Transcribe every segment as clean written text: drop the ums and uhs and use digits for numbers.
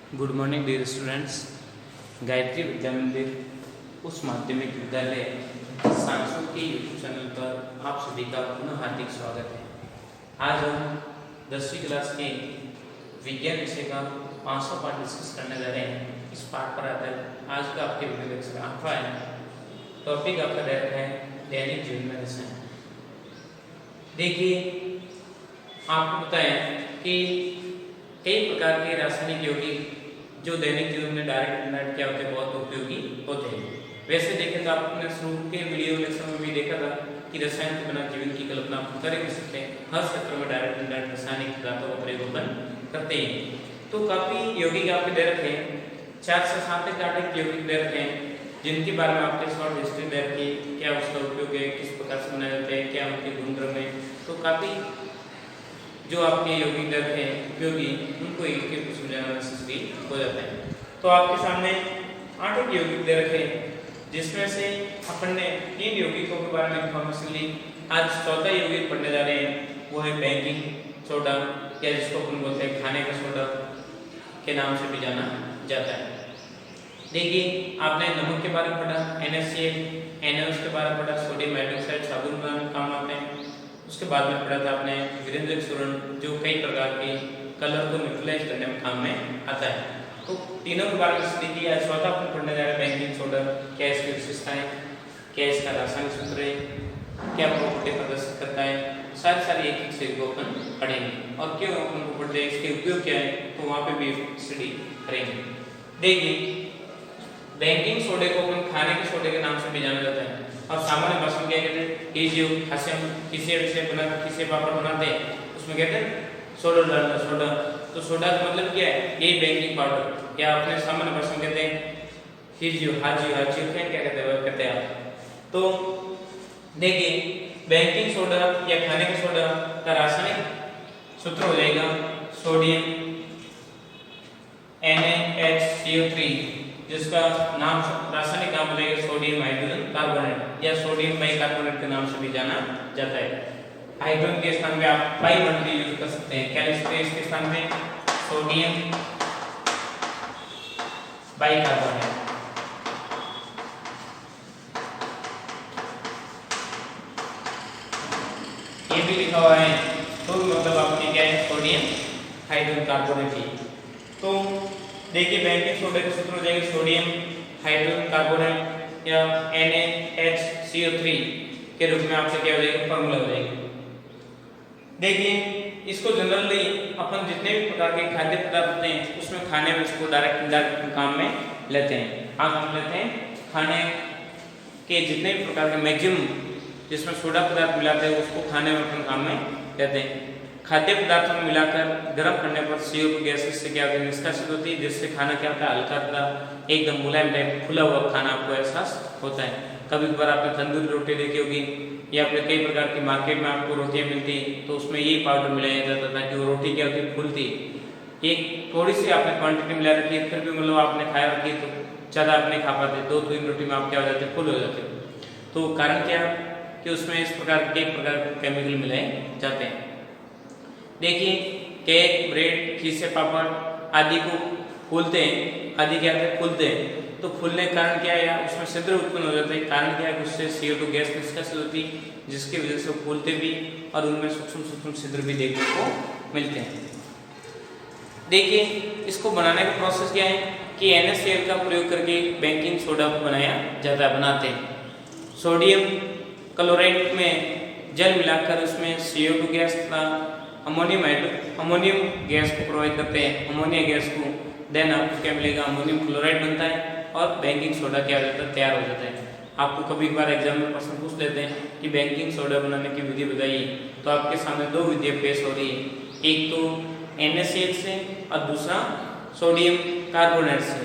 Good morning dear students. Gayatri Vidya Mandir Uchch माध्यमिक विद्यालय सांसद के यूट्यूब चैनल पर आप सभी का पुनः हार्दिक स्वागत है। आज हम 10वीं क्लास के विज्ञान विषय का 500 पाठ डिस्कस करने जा रहे हैं। इस पाठ पर आधारित आज का आपके वीडियो लेक्चर आपका है। टॉपिक आपका दे रखा है दैनिक जीवन में रसायन। देखिए, आपको पता है कि कई प्रकार के रासायनिक यौगिक जो दैनिक जीवन में डायरेक्ट इनडायरेक्ट क्या होते हैं, बहुत उपयोगी होते हैं। वैसे देखें तो आपने शुरू के वीडियो लेक्चर में भी देखा था कि रसायन के बिना जीवन की कल्पना आप कर नहीं सकते। हर क्षेत्र में डायरेक्ट इनडायरेक्ट रासायनिक पदार्थों का प्रयोग अपन करते हैं। तो काफी यौगिक आपके दे रखे हैं, 4 से 7 तक यौगिक दे रखे हैं, जिनके बारे में आपके शॉर्ट हिस्ट्री दे रखी, क्या उसका उपयोग है, किस प्रकार से बनाए जाते हैं, क्या उनके गुणधर्म है। तो काफी जो आपके यौगिक दे रखे हैं उपयोगी, उनको एक एक समझाना भी हो जाता है। तो आपके सामने 8 यौगिक दे रखे हैं, जिसमें से अपन ने 3 यौगिकों के बारे में इंफॉर्मेशन ली। आज 4था यौगिक पढ़ने जा रहे हैं, वो है बेकिंग सोडा, या जिसको अपन बोलते हैं खाने का सोडा के नाम से भी जाना जाता है। देखिए, आपने नमक के बारे में पढ़ा, NaCl, NaOH के बारे में पढ़ा, सोडियम हाइड्रोक्साइड साबुन बनाने में काम आते हैं। उसके बाद में पढ़ा था आपने विरेंद्रक सूरण, जो कई प्रकार के कलर को न्यूट्रलाइज करने में काम में आता है। तो तीनों के बारे में स्टडी किया। चौथा अपन पढ़ने जा रहे हैं बेकिंग सोडा, क्या इसकी विशेषताएं, क्या इसका रासायनिक सूत्र है, क्या प्रॉपर्टी प्रदर्शित करता है, सारी एक चीज को अपन पढ़ेंगे और क्यों अपन को पढ़ते हैं, इसके उपयोग क्या है, तो वहाँ पे भी स्टडी करेंगे। देखिए, बेकिंग सोडे को अपन खाने के सोडे के नाम से भी जाना जाता है। और सामान्य भाषा में क्या कहते हैं कि जो किसी पापड़ बनाते हैं उसमें कहते हैं सोडा डालना, सोडा। तो सोडा का मतलब क्या है, ये बेकिंग पाउडर, या अपने सामान्य भाषा में कहते हैं हाजियो क्या कहते हैं आप। तो देखिए, बेकिंग सोडा या खाने का सोडा का रासायनिक सूत्र हो जाएगा सोडियम NaHCO3, जिसका नाम रासायनिक नाम हो जाएगा सोडियम हाइड्रोजन कार्बोनेट, या सोडियम बाइकार्बोनेट के नाम से भी जाना जाता है। हाइड्रोजन के स्थान में आप बाइबंड यूज कर सकते हैं। क्या लिखते हैं इसके स्थान में, सोडियम बाइकार्बोनेट। ये भी लिखा हुआ है, तो मतलब आपने क्या है, सोडियम हाइड्रोजन कार्बोनेट ही। तो देखिए, बेकिंग सोडा का सूत्र हो जाएगा सोडियम हाइड्रोजन कार्बोनेट या NaHCO3 के रूप में आपसे क्या हो जाएगा, फॉर्मूला हो जाएगा। देखिए, इसको जनरली अपन जितने भी प्रकार के खाद्य पदार्थ होते हैं उसमें खाने में इसको डायरेक्ट इनडायरेक्ट काम में लेते हैं। आज हम लेते हैं खाने के जितने भी प्रकार के मैक्सिमम जिसमें सोडा पदार्थ मिलाते हैं उसको खाने में अपन काम में लेते हैं। खाद्य पदार्थों में मिलाकर गर्म करने पर CO2 गैस से क्या होती है, निष्कासित होती है, जिससे खाना क्या होता है, हल्का एकदम मुलायम टाइप खुला हुआ खाना आपको एहसास होता है। कभी कभार आपने तंदूरी रोटी देखी होगी, या फिर कई प्रकार की मार्केट में आपको रोटियां मिलती, तो उसमें यही पाउडर मिलाया जाता था कि वो रोटी क्या होती है, फूलती। एक थोड़ी सी आपने क्वांटिटी मिला रखी है, फिर भी मतलब आपने खाया रखी तो ज़्यादा आप नहीं खा पाते, 2-3 रोटी में आप क्या हो जाते, फुल हो जाते हो। तो कारण क्या कि उसमें इस प्रकार के केमिकल मिलाए जाते हैं। देखिए, केक, ब्रेड, खीसे, पापड़ आदि को फूलते हैं, आदि क्या होते हैं, फूलते हैं। तो फूलने का कारण क्या है, उसमें छिद्र उत्पन्न हो जाते हैं। कारण क्या है, उससे CO2 गैस निष्कासित होती, जिसकी वजह से फूलते भी और उनमें सूक्ष्म छिद्र भी देखने को मिलते हैं। देखिए, इसको बनाने का प्रोसेस क्या है कि NaCl का प्रयोग करके बेकिंग सोडा को बनाते हैं। सोडियम क्लोराइड में जल मिलाकर उसमें CO2 गैस का अमोनियम गैस को प्रोवाइड करते हैं, अमोनिया गैस को। देन आपको क्या मिलेगा, अमोनियम क्लोराइड बनता है और बेकिंग सोडा क्या हो जाता है, तैयार हो जाता है। आपको कभी कभार एग्जाम में प्रश्न पूछ लेते हैं कि बेकिंग सोडा बनाने की विधि बताइए, तो आपके सामने 2 विधियाँ पेश हो रही है, एक तो NaCl से और दूसरा सोडियम कार्बोनेट से।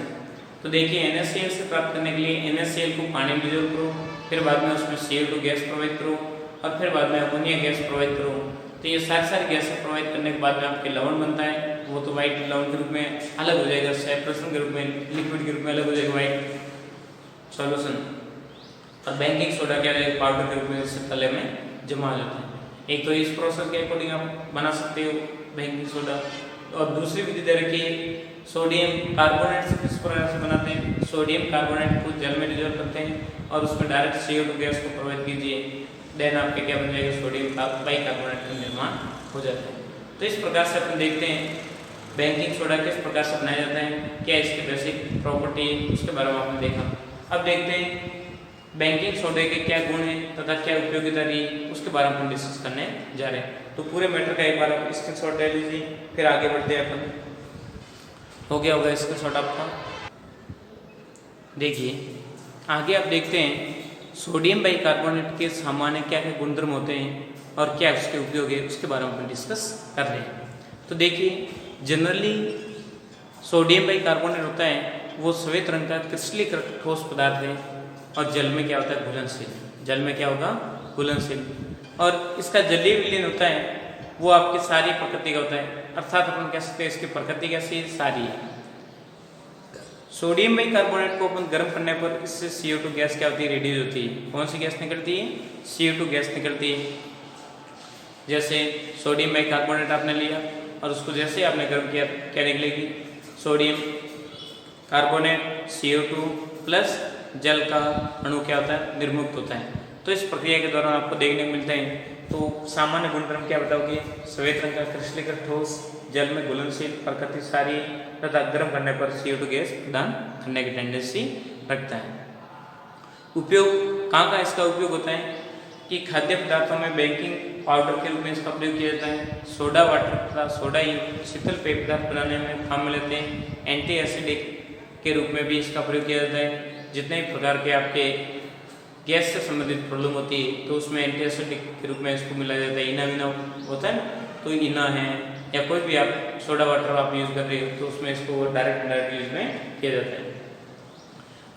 तो देखिए, NaCl से प्राप्त करने के लिए NaCl को पानी में डिजोल्व करो, फिर बाद में उसमें CO2 गैस प्रोवाइड करो और फिर बाद में अमोनिया गैस प्रोवाइड करो। तो ये सारी गैसें प्रोवाइड करने के बाद में आपके लवण बनता है, वो तो व्हाइट लवण के रूप में अलग हो जाएगा, सेपरेशन के रूप में, लिक्विड के रूप में अलग हो जाएगा व्हाइट सॉल्यूशन। और बेकिंग सोडा क्या है, पाउडर के रूप में इससे तले में जमा हो जाता है। एक तो इस प्रोसेस के अकॉर्डिंग आप बना सकते हो बेकिंग सोडा, और दूसरी विधि दे रखी है, सोडियम कार्बोनेट से किस प्रकार से बनाते हैं, सोडियम कार्बोनेट को जल में डिजोल्व करते हैं और उसमें डायरेक्ट CO2 गैस को प्रोवाइड कीजिए, देन आपके क्या बन जाएगा, सोडियम बाइकार्बोनेट का निर्माण हो जाता है। तो इस प्रकार से अपन देखते हैं बेकिंग सोडा किस प्रकार से बनाया जाता है, क्या इसकी बेसिक प्रॉपर्टी है, उसके बारे में आपने देखा। अब देखते हैं बेकिंग सोडे के क्या गुण हैं तथा क्या उपयोगिता रही, उसके बारे में हम डिस्कस करने जा रहे हैं। तो पूरे मैटर का एक बार आप स्क्रीनशॉट ले लीजिए, फिर आगे बढ़ते हैं अपन। हो गया होगा स्क्रीनशॉट आपका। देखिए आगे आप देखते हैं सोडियम बाइकार्बोनेट के सामान्य क्या क्या गुणधर्म होते हैं और क्या उसके उपयोग है, उसके बारे में अपन डिस्कस कर रहे हैं। तो देखिए जनरली सोडियम बाइकार्बोनेट होता है वो श्वेत रंग का क्रिस्टलीकृत ठोस पदार्थ है और जल में क्या होता है, घुलनशील। जल में क्या होगा, घुलनशील। और इसका जलीय विलयन होता है वो आपकी सारी प्रकृति का होता है, अर्थात अपन कह सकते हैं इसकी प्रकृति कैसी है, सारी है। सोडियम बाइकार्बोनेट को अपन गर्म करने पर इससे CO2 गैस क्या होती है, रिड्यूस होती है। कौन सी गैस निकलती है, CO2 गैस निकलती है। जैसे सोडियम बाइकार्बोनेट आपने लिया और उसको जैसे आपने गर्म किया क्या निकलेगी, सोडियम कार्बोनेट CO2 प्लस जल का अणु क्या होता है, निर्मुक्त होता है। तो इस प्रक्रिया के दौरान आपको देखने को मिलते हैं। तो सामान्य गुणधर्म क्या बताओगे, श्वेत रंग का क्रिस्टलीकृत ठोस, जल में घुलनशील, प्रकृति सारी तथा गर्म करने पर CO2 गैस प्रदान करने की टेंडेंसी रखता है। उपयोग कहाँ का इसका उपयोग होता है कि खाद्य पदार्थों में बेकिंग पाउडर के रूप में इसका प्रयोग किया जाता है। सोडा वाटर तथा सोडा युक्त शीतल पेय पदार्थ बनाने में काम में लेते हैं। एंटी एसिडिक के रूप में भी इसका प्रयोग किया जाता है। जितने भी प्रकार के आपके गैस से संबंधित प्रॉब्लम होती है तो उसमें एंटी एसिडिक के रूप में इसको मिलाया जाता है। इना विना होता है ना, तो इना है या कोई भी आप सोडा वाटर आप यूज़ कर रहे हो तो उसमें इसको डायरेक्ट यूज में किया जाता है।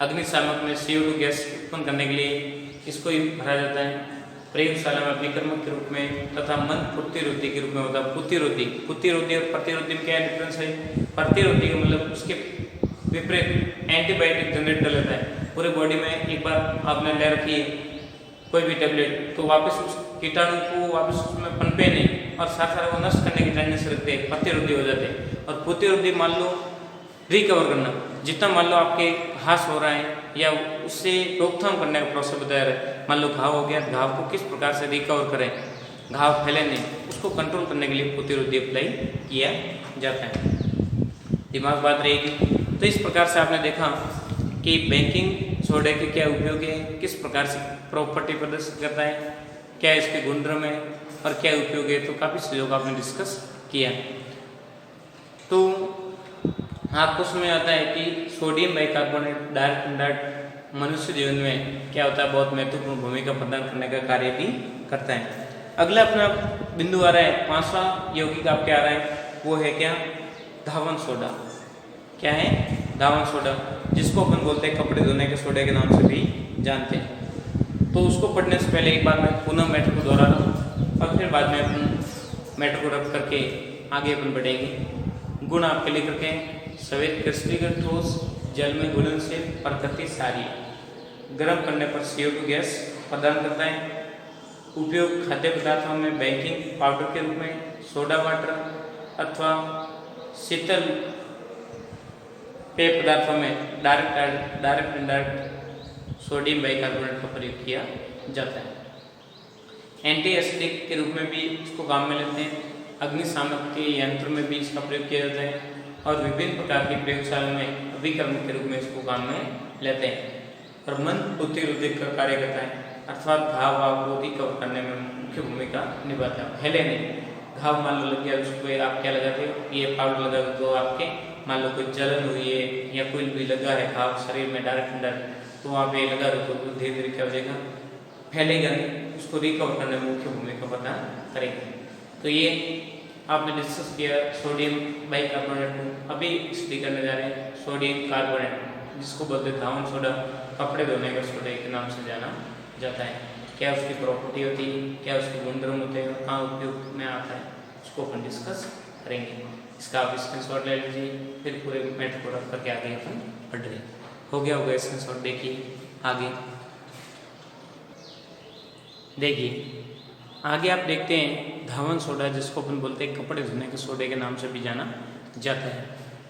अग्निशामक में CO2 गैस उत्पन्न करने के लिए इसको भरा जाता है। प्रयोगशाला में अभिकर्मक के रूप में तथा मन प्रतिरोधी के रूप में होता है। प्रतिरोधी और प्रतिरोधी में क्या डिफरेंस है, प्रतिरोधी का मतलब उसके विपरीत एंटीबायोटिक जनरेट कर लेता है। पूरे बॉडी में एक बार आपने ले रखी है कोई भी टेबलेट तो वापस उस कीटाणु को वापस उसमें पनपे नहीं और साथ साथ वो नष्ट करने की टेंडेंसी रखते हैं, प्रतिरोधी हो जाते हैं। और प्रतिरोधी मान लो रिकवर करना, जितना मान लो आपके घास हो रहा है या उससे रोकथाम करने का प्रोसेस बताया रहा है। मान लो घाव हो गया, घाव को किस प्रकार से रिकवर करें, घाव फैले नहीं, उसको कंट्रोल करने के लिए प्रतिरोधी अप्लाई किया जाता है। दिमाग बात रहेगी। तो इस प्रकार से आपने देखा कि बेकिंग सोडा के क्या उपयोग है, किस प्रकार से प्रॉपर्टी प्रदर्शित करता है, क्या इसके गुणधर्म है और क्या उपयोग है। तो काफ़ी चीज़ों का आपने डिस्कस किया। तो आपको समझ आता है कि सोडियम बाइकार्बोनेट डायरेक्ट इनडायरेक्ट मनुष्य जीवन में क्या होता है, बहुत महत्वपूर्ण भूमिका प्रदान करने का कार्य भी करता है। अगला अपना बिंदु आ रहा है, 5वां यौगिक आपके आ रहा है, वो है क्या, धावन सोडा। क्या है, धावन सोडा, जिसको अपन बोलते हैं कपड़े धोने के सोडे के नाम से भी जानते हैं। तो उसको पढ़ने से पहले एक बार मैं पुनः मैटर को दोहरा रहा हूँ और फिर बाद में अपन मैटर को रख करके आगे अपन बढ़ेंगे। गुण आपके लिख रखे हैं, श्वेत क्रिस्टलीकृत ठोस, जल में घुलनशील, प्रकृति सारी, गर्म करने पर CO2 गैस प्रदान करता है। उपयोग खाद्य पदार्थों में बेकिंग पाउडर के रूप में, सोडा वाटर अथवा शीतल पेय पदार्थों में डायरेक्ट इनडायरेक्ट सोडियम बाइकार्बोनेट का प्रयोग किया जाता है। एंटी एसिडिक के रूप में भी इसको काम में लेते हैं। अग्निशामक के यंत्र में भी इसका प्रयोग किया जाता है और विभिन्न प्रकार की प्रयोगशाला में अभिकर्मक के रूप में इसको काम में लेते हैं। और मन प्रतिरोधक का कार्य करता है, अर्थात घाव को रिकवर करने में मुख्य भूमिका निभाता है। पहले नहीं, घाव मान लो लग गया, उसको आप क्या लगाते हो, ये पाउडर लगा दो, आपके मान लो कोई जलन हुई है या कोई भी लगा है घाव शरीर में डायरेक्ट तो वहाँ पे लगा दो तो धीरे धीरे क्या हो जाएगा, फैलेगा नहीं, उसको रिकवर करने में मुख्य भूमिका प्रदान करेगा। तो ये आपने डिस्कस किया सोडियम बाइकार्बोनेट को। अभी स्टडी करने जा रहे हैं सोडियम कार्बोनेट, जिसको बोलते हैं धावन सोडा, कपड़े धोने का सोडा के नाम से जाना जाता है। क्या उसकी प्रॉपर्टी होती है, क्या उसके गुणधर्म होते हैं, कहाँ उपयोग में आता है, उसको अपन डिस्कस करेंगे। इसका आप स्क्रीनशॉट ले लीजिए, फिर पूरे मैटर को रख करके आगे अपन पढ़ रहे। हो गया होगा स्क्रीनशॉट, देखिए आगे देखिए। आगे आप देखते हैं धावन सोडा, जिसको अपन बोलते हैं कपड़े धोने के सोडे के नाम से भी जाना जाता है।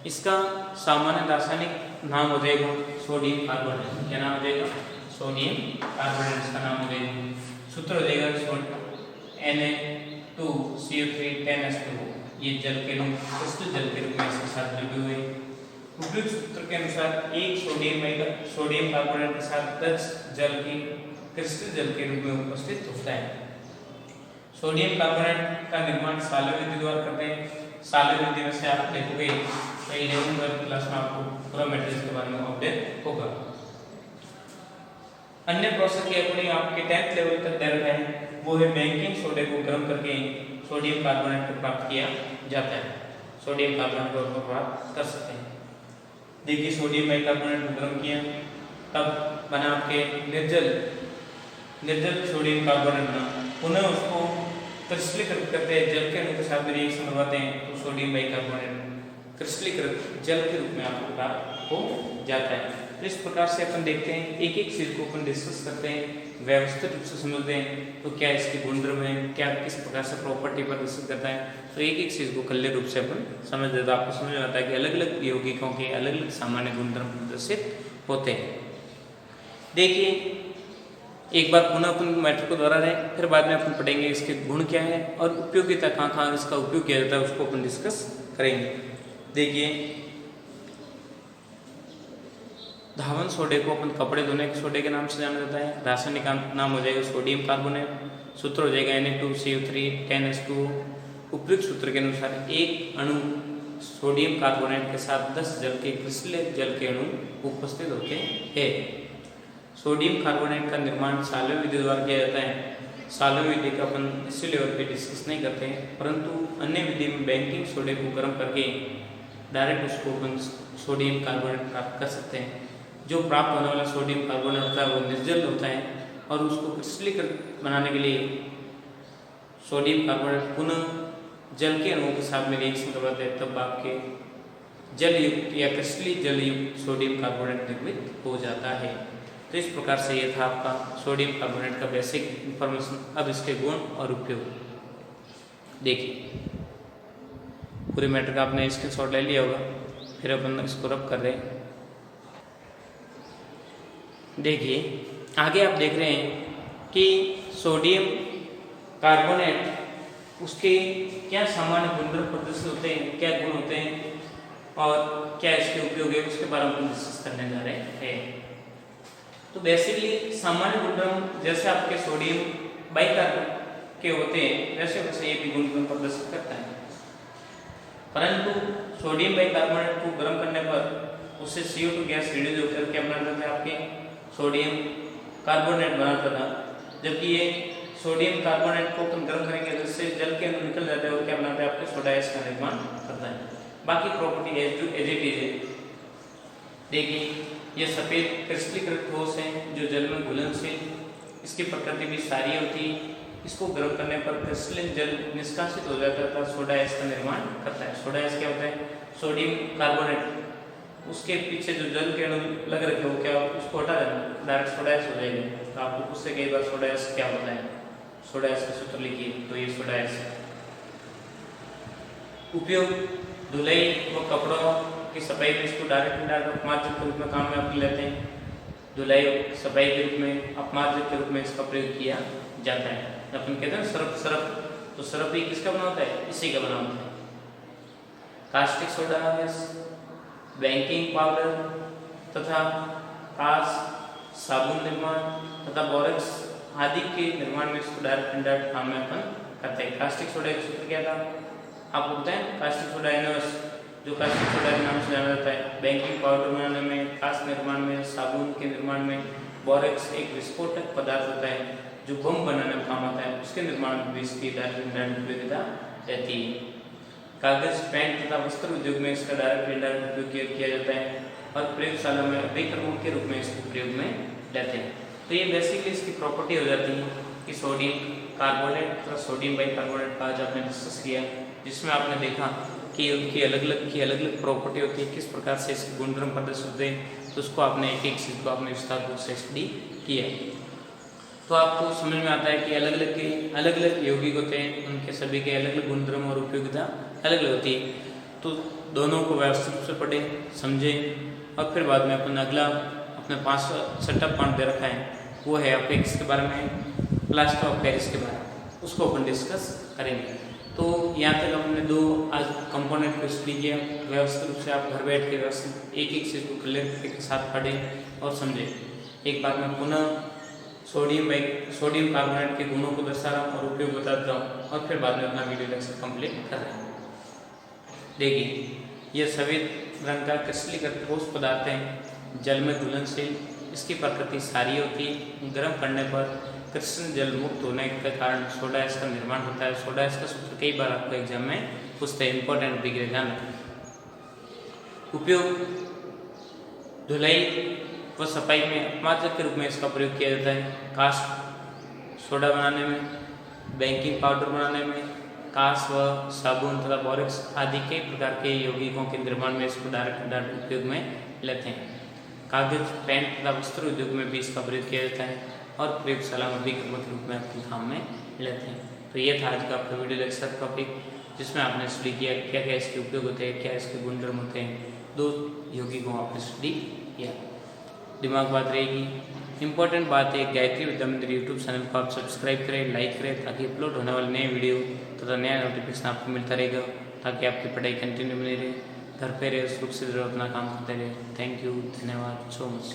इसका सामान्य रासायनिक नाम हो जाएगा सोडियम कार्बोनेट। क्या नाम हो जाएगा? सोडियम कार्बोनेट इसका नाम हो जाएगा। सूत्र हो जाएगा Na2CO3 ये जल के रूप, क्रिस्टल जल के रूप में इसके साथ जुड़े हुए। उपयुक्त सूत्र के अनुसार एक सोडियम कार्बोनेट के साथ 10 जल की क्रिस्टल जल के रूप में उपस्थित होता है। सोडियम कार्बोनेट का निर्माण सालों विधि द्वारा करते हैं। सालों विधि में से आप देखोगे तो 11वीं क्लास में आपको पूरा मैट्रिक्स के बारे में अपडेट होगा। अन्य प्रोसेस की अपनी आपके 10th लेवल तक दे रखा है, वो है बेकिंग सोडे को गर्म करके सोडियम कार्बोनेट को प्राप्त किया जाता है। सोडियम कार्बोनेट को प्राप्त कर सकते हैं। देखिए सोडियम बाइकार्बोनेट को गर्म किया, तब बना आपके निर्जल सोडियम कार्बोनेट बना। पुनः उसको क्रिस्टलीकृत करते हैं, जल के अणु के साथ रिएक्शन करवाते हैं तो सोडियम बाइकार्बोनेट क्रिस्टलीकृत जल के रूप में आपको प्राप्त हो जाता है। तो इस प्रकार से अपन देखते हैं, एक एक चीज को अपन डिस्कस करते हैं, व्यवस्थित रूप से समझते हैं तो क्या इसके गुणधर्म है, क्या किस प्रकार से प्रॉपर्टी प्रदर्शित करता है। तो एक एक चीज को कल्ले रूप से अपन समझ लेते हैं, आपको समझ में आता है कि अलग अलग यौगिकों के अलग अलग सामान्य गुणधर्म प्रदर्शित होते हैं। देखिए एक बार पुनः अपन मैटर को दोहरा रहे, फिर बाद में अपन पढ़ेंगे इसके गुण क्या है और उपयोगिता कहाँ कहाँ इसका उपयोग किया जाता है, उसको अपन डिस्कस करेंगे। देखिए धावन सोडे को अपन कपड़े धोने के सोडे के नाम से जाना जाता है। रासायनिक नाम हो जाएगा सोडियम कार्बोनेट। सूत्र हो जाएगा Na2CO3 10H2O। उपयुक्त सूत्र के अनुसार एक अणु सोडियम कार्बोनेट के साथ 10 जल के क्रिस्टलीय जल के अणु उपस्थित होते हैं। सोडियम कार्बोनेट का निर्माण सालों विधि द्वारा किया जाता है। सालों विधि का अपन इसी लेवल पे डिस्कस नहीं करते हैं, परंतु अन्य विधि में बेकिंग सोडे को गर्म करके डायरेक्ट उसको अपन सोडियम कार्बोनेट प्राप्त कर सकते हैं। जो प्राप्त होने वाला सोडियम कार्बोनेट होता है वो निर्जल होता है और उसको क्रिस्टलीकृत बनाने के लिए सोडियम कार्बोनेट पुनः जल के अणुओं के साथ में रिएक्शन करवाते हैं, तब आपके जल युक्त या क्रिस्टलीय जल युक्त सोडियम कार्बोनेट निर्मित हो जाता है। तो इस प्रकार से ये था आपका सोडियम कार्बोनेट का बेसिक इंफॉर्मेशन। अब इसके गुण और उपयोग देखिए। पूरे मैटर का आपने स्क्रीनशॉट ले लिया होगा, फिर अपन इसको रब कर रहे हैं। देखिए आगे आप देख रहे हैं कि सोडियम कार्बोनेट उसके क्या सामान्य गुणधर्म प्रदर्शित होते हैं, क्या गुण होते हैं और क्या इसके उपयोग है, उसके बारे में डिस्कस करने जा रहे हैं। तो बेसिकली सामान्य गुणधर्म जैसे आपके सोडियम बाइकार्बोनेट के होते हैं वैसे वैसे ये भी गुणधर्म प्रदर्शित करता है, परंतु सोडियम बाइकार्बोनेट को गर्म करने पर उससे CO2 गैस रिड्यूस होकर क्या बना जाता है, आपके सोडियम कार्बोनेट बनाता था। जबकि ये सोडियम कार्बोनेट को अपन गर्म करेंगे तो इससे जल के अंदर निकल जाता है और क्या बनाता है, आपके सोडा ऐश का निर्माण करता है। बाकी प्रॉपर्टी एज इट इज है। देखिए ये सफेद क्रिस्टलीकृत ठोस है जो जल में घुलनशील, इसकी प्रकृति भी सारी होती है। इसको गर्म करने पर क्रिस्टलीन जल निष्कासित हो जाता था, सोडा ऐश का निर्माण करता है। सोडा ऐश क्या होता है, सोडियम कार्बोनेट उसके पीछे जो जल के अणु लग रखे हो क्या उसको हटा देना, डायरेक्ट सोडा ऐश हो जाएगा। तो आपको उससे कई बार सोडा ऐश क्या होता है, सोडा ऐश का सूत्र लिखिए, तो ये सोडा ऐश। उपयोग धुलाई व कपड़ों की सफाई में इसको डायरेक्ट अपमार्जक के रूप में काम में आप लेते हैं। धुलाई सफाई के रूप में अपमार्जक के रूप में इसका प्रयोग किया जाता है। अपन कहते हैं सरफ, तो सरफ भी किसका बना होता है, इसी का बना होता है। Caustic soda gas, baking powder तथा कांच, साबुन निर्माण तथा बोरेक्स आदि के निर्माण में इसको डायरेक्ट इनडायरेक्ट काम में अपन करते हैं। कास्टिक सोडा का सूत्र क्या था आपको पता है, कास्टिक सोडा NaOH जो कास्टिक सोडा के नाम से जाना जाता है। बेकिंग पाउडर बनाने में, कांच निर्माण में, साबुन के निर्माण में बोरेक्स एक विस्फोटक पदार्थ होता है जो बम बनाने में काम आता है, उसके निर्माण में भी इसकी डायरेक्ट इनडायरेक्ट उपयोगिता रहती है। कागज, पेन तथा वस्त्र उद्योग में इसका डायरेक्ट इनडायरेक्ट उपयोग किया जाता है और प्रयोगशाला में अभिक्रमण के रूप में इसको प्रयोग में लेते हैं। तो ये बेसिकली इसकी प्रॉपर्टी हो जाती है कि सोडियम कार्बोनेट तथा सोडियम बाइकार्बोनेट का आज आपने डिस्कस किया, जिसमें आपने देखा कि उनकी अलग अलग प्रॉपर्टी होती है, किस प्रकार से इसके गुणधर्म प्रदर्शित होते हैं। तो उसको आपने एक एक चीज़ को आपने विस्तार रूप से स्टडी किया। तो आपको समझ में आता है कि अलग अलग यौगिक होते हैं, उनके सभी के अलग अलग गुणधर्म और उपयोगिता अलग अलग होती है। तो दोनों को व्यवस्थित रूप से पढ़ें, समझें और फिर बाद में अपन अगला अपने 6वां पॉइंट दे रखा है, वो है अपेक्स के बारे में, प्लास्टर ऑफ पेरिस के बारे में, उसको अपन डिस्कस करेंगे। तो यहाँ तक हमने 2 आज कंपोनेंट को स्टडी किया। व्यवस्थित रूप से आप घर बैठ के व्यवस्थित एक एक चीज़ को क्लियर के साथ पढ़ें और समझें। एक बार मैं पुनः सोडियम कार्बोनेट के गुणों को दर्शा रहा हूँ और उपयोग बताता हूँ और फिर बाद में अपना वीडियो लेक्चर कंप्लीट कर रहे हैं। देखिए, यह सफेद रंग का क्रिस्टलीकृत ठोस पदार्थ है, जल में घुलनशील, इसकी प्रकृति क्षारीय होती है। गर्म करने पर कृष्ण जल मुक्त होने के कारण सोडा ऐश का निर्माण होता है। सोडा ऐश का सूत्र कई बार आपको एग्जाम में पूछते हैं, इंपॉर्टेंट दिखे, ध्यान रखें। उपयोग धुलाई व सफाई में अपमात्रक के रूप में इसका प्रयोग किया जाता है। कास्ट सोडा बनाने में, बेकिंग पाउडर बनाने में, कांस व साबुन तथा बोरेक्स आदि कई प्रकार के यौगिकों के निर्माण में इसको डायरेक्ट उपयोग में लेते हैं। कागज, पेंट तथा वस्त्र उद्योग में भी इसका प्रयोग किया जाता है और प्रयोगशाला में भी कर्मक रूप में अपने काम में लेते हैं। तो ये था आज का आपका वीडियो लेक्चर टॉपिक, जिसमें आपने स्टडी किया क्या क्या इसके उपयोग होते हैं, क्या इसके गुणधर्म होते हैं। 2 यौगिकों आपने स्टडी किया, दिमाग बात रहेगी। इंपॉर्टेंट बात है, गायत्री विद्या मंदिर यूट्यूब चैनल को आप सब्सक्राइब करें, लाइक करें, ताकि अपलोड होने वाले नए वीडियो तथा नया नोटिफिकेशन आपको मिलता रहेगा, ताकि आपकी पढ़ाई कंटिन्यू बनी रहे, घर पे रहे, सुरक्षित रहे, अपना काम करते रहे। थैंक यू, धन्यवाद सो मच।